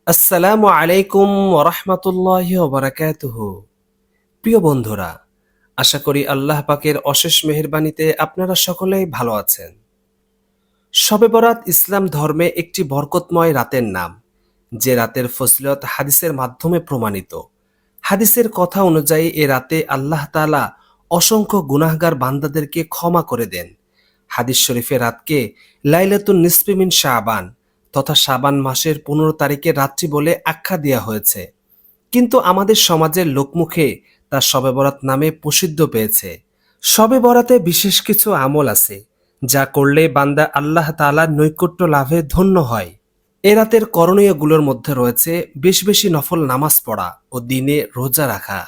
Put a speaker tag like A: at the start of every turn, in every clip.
A: আসসালামু আলাইকুম ওরহমতুল্লাহি ওবারাকাতুহু। প্রিয় বন্ধুরা, আশা করি আল্লাহ পাকের অশেষ মেহেরবানিতে আপনারা সকলেই ভালো আছেন। শবে বরাত ইসলাম ধর্মে একটি বরকতময় রাতের নাম, যে রাতের ফজিলত হাদিসের মাধ্যমে প্রমাণিত। হাদিসের কথা অনুযায়ী এ রাতে আল্লাহ তাআলা অসংখ্য গুনাহগার বান্দাদেরকে ক্ষমা করে দেন। হাদিস শরীফে রাতকে লাইলাতুন নিসফি মিন শাবান তথা শাবান মাসের 15 তারিখের রাত্রি বলে আখ্যা দেওয়া হয়েছে। কিন্তু আমাদের সমাজের লোকমুখে তা শবে বরাত নামে প্রসিদ্ধ পেয়েছে। শবে বরাতে বিশেষ কিছু আমল আছে, যা করলে বান্দা আল্লাহ তাআলার নৈকট্য লাভে ধন্য হয়। এ রাতের করণীয়গুলোর মধ্যে রয়েছে বেশি বেশি নফল নামাজ পড়া ও দিনে রোজা রাখা।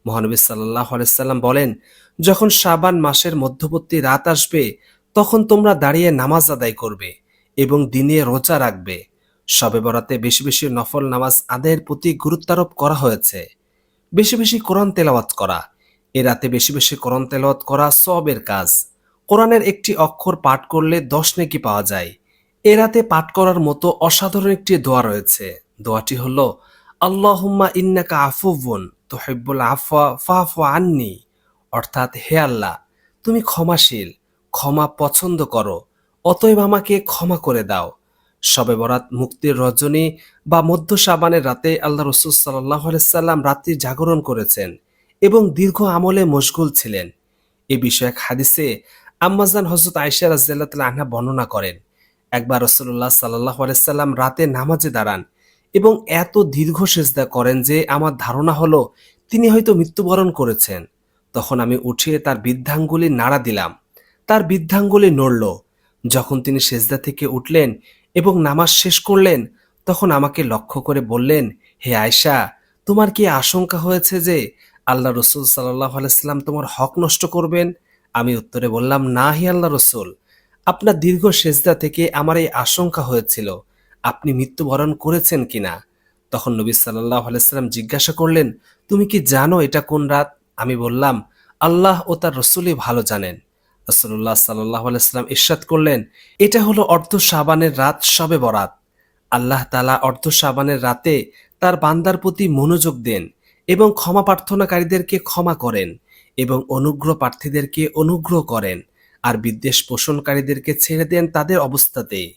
A: মহানবী সাল্লাল্লাহু আলাইহি সাল্লাম বলেন, যখন শাবান মাসের মধ্যবর্তী রাত আসবে, তখন তোমরা দাঁড়িয়ে নামাজ আদায় করবে এবং দিনে রোজা রাখবে। শবে বরাতে বেশি বেশি নফল নামাজ আদায়ের প্রতি গুরুত্বারোপ করা হয়েছে। বেশি বেশি কোরআন তেলাওয়াত করা। এ রাতে বেশি বেশি কোরআন তেলাওয়াত করা সওয়াবের কাজ। কোরআনের একটি অক্ষর পাঠ করলে 10 নেকি পাওয়া যায়। এ রাতে পাঠ করার মতো অসাধারণ একটি দোয়া রয়েছে। দোয়াটি হলো, আল্লাহুম্মা ইন্নাকা আফুউন তুহিব্বুল আফওয়া ফাফু আন্নি। অর্থাৎ, হে আল্লাহ, তুমি ক্ষমাশীল, ক্ষমা পছন্দ করো, অতএব আমাকে ক্ষমা করে দাও। শবে বরাত মুক্তির রজনী বা মধ্য শাবানের রাতে আল্লাহ রসুল সাল্লাল্লাহু আলাইহি সাল্লাম রাত্রি জাগরণ করেছেন এবং দীর্ঘ আমলে মশগুল ছিলেন। এ বিষয়ে এক হাদিসে আম্মাজান হযরত আয়েশা রাদিয়াল্লাহু তাআলা আনহা বর্ণনা করেন, একবার রাসূলুল্লাহ সাল্লাল্লাহু আলাইহি সাল্লাম রাতে নামাজে দাঁড়ান এবং এত দীর্ঘ সিজদা করেন যে আমার ধারণা হলো তিনি হয়তো মৃত্যুবরণ করেছেন। তখন আমি উঠিয়ে তার বৃদ্ধাঙ্গুলি নাড়া দিলাম। তার বৃদ্ধাঙ্গুলি নড়ল। যখন তিনি সেজদা থেকে উঠলেন এবং নামাজ শেষ করলেন, তখন আমাকে লক্ষ্য করে বললেন, হে আয়েশা, তোমার কি আশঙ্কা হয়েছে যে আল্লাহ রসুল সাল্লাল্লাহু আলাইহি সাল্লাম তোমার হক নষ্ট করবেন? আমি উত্তরে বললাম, না হে আল্লাহ রসুল, আপনার দীর্ঘ সেজদা থেকে আমার এই আশঙ্কা হয়েছিল আপনি মৃত্যুবরণ করেছেন কিনা। তখন নবী সাল্লাল্লাহু আলাইহি সাল্লাম জিজ্ঞাসা করলেন, তুমি কি জানো এটা কোন রাত? আমি বললাম, আল্লাহ ও তার রসুলই ভালো জানেন। রাসূলুল্লাহ সাল্লাল্লাহু আলাইহি সাল্লাম ইরশাদ করলেন, এটা হলো অর্ধ শাবানের রাত, শবে বরাত। আল্লাহ তাআলা অর্ধ শাবানের রাতে তার বান্দার প্রতি মনোযোগ দেন এবং ক্ষমা প্রার্থনাকারীদেরকে ক্ষমা করেন এবং অনুগ্রহ প্রার্থীদেরকে অনুগ্রহ করেন, আর বিদ্বেষ পোষণকারীদেরকে ছেড়ে দেন তাদের অবস্থাতেই।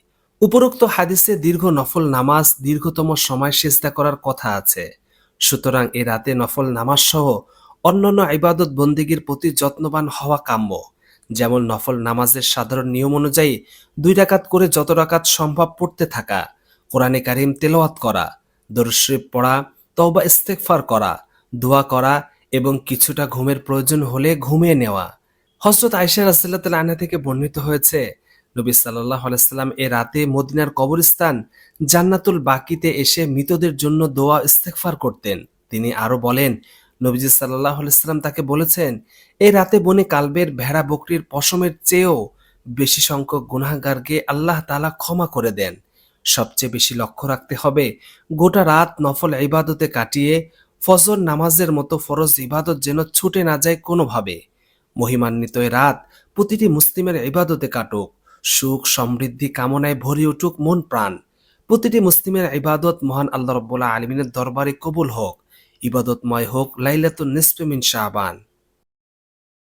A: উপরোক্ত হাদিসে দীর্ঘ নফল নামাজ দীর্ঘতম সময় সিজদা করার কথা আছে। সুতরাং এ রাতে নফল নামাজ সহ অন্যান্য ইবাদত বন্দেগীর প্রতি যত্নবান হওয়া কাম্য। যেমন নফল নামাজের সাধারণ নিয়ম অনুযায়ী 2 রাকাত করে যত রাকাত সম্ভব পড়তে থাকা, কোরআনে কারিম তেলাওয়াত করা, দরুদ শরীফ পড়া, তওবা ইস্তেগফার করা, দোয়া করা এবং কিছুটা ঘুমের প্রয়োজন হলে ঘুমিয়ে নেওয়া। হযরত আয়েশা রাদিয়াল্লাহু তাআলা আনহা থেকে বর্ণিত হয়েছে, নবী সাল্লাল্লাহু আলাইহি সাল্লাম এ রাতে মদিনার কবরস্থান জান্নাতুল বাকিতে এসে মৃতদের জন্য দোয়া ইস্তেগফার করতেন। তিনি আরো বলেন, নবীজি সাল্লাল্লাহু আলাইহি সাল্লাম তাকে বলেছেন, এই রাতে বনে কালবের ভেড়া বকরির পশমের চেয়েও বেশি সংখ্যক গুনাহগারকে আল্লাহ তাআলা ক্ষমা করে দেন। সবচেয়ে বেশি লক্ষ্য রাখতে হবে গোটা রাত নফল ইবাদতে কাটিয়ে ফজর নামাজের মতো ফরজ ইবাদত যেন ছুটে না যায় কোনোভাবে। মহিমান্বিত এ রাত প্রতিটি মুসলিমের ইবাদতে কাটুক, সুখ সমৃদ্ধি কামনায় ভরে উঠুক মন প্রাণ। প্রতিটি মুসলিমের ইবাদত মহান আল্লাহ রাব্বুল আলামিনের দরবারে কবুল হোক। ইবাদতময় হোক লাইলাতুন নিসফি মিন শাবান।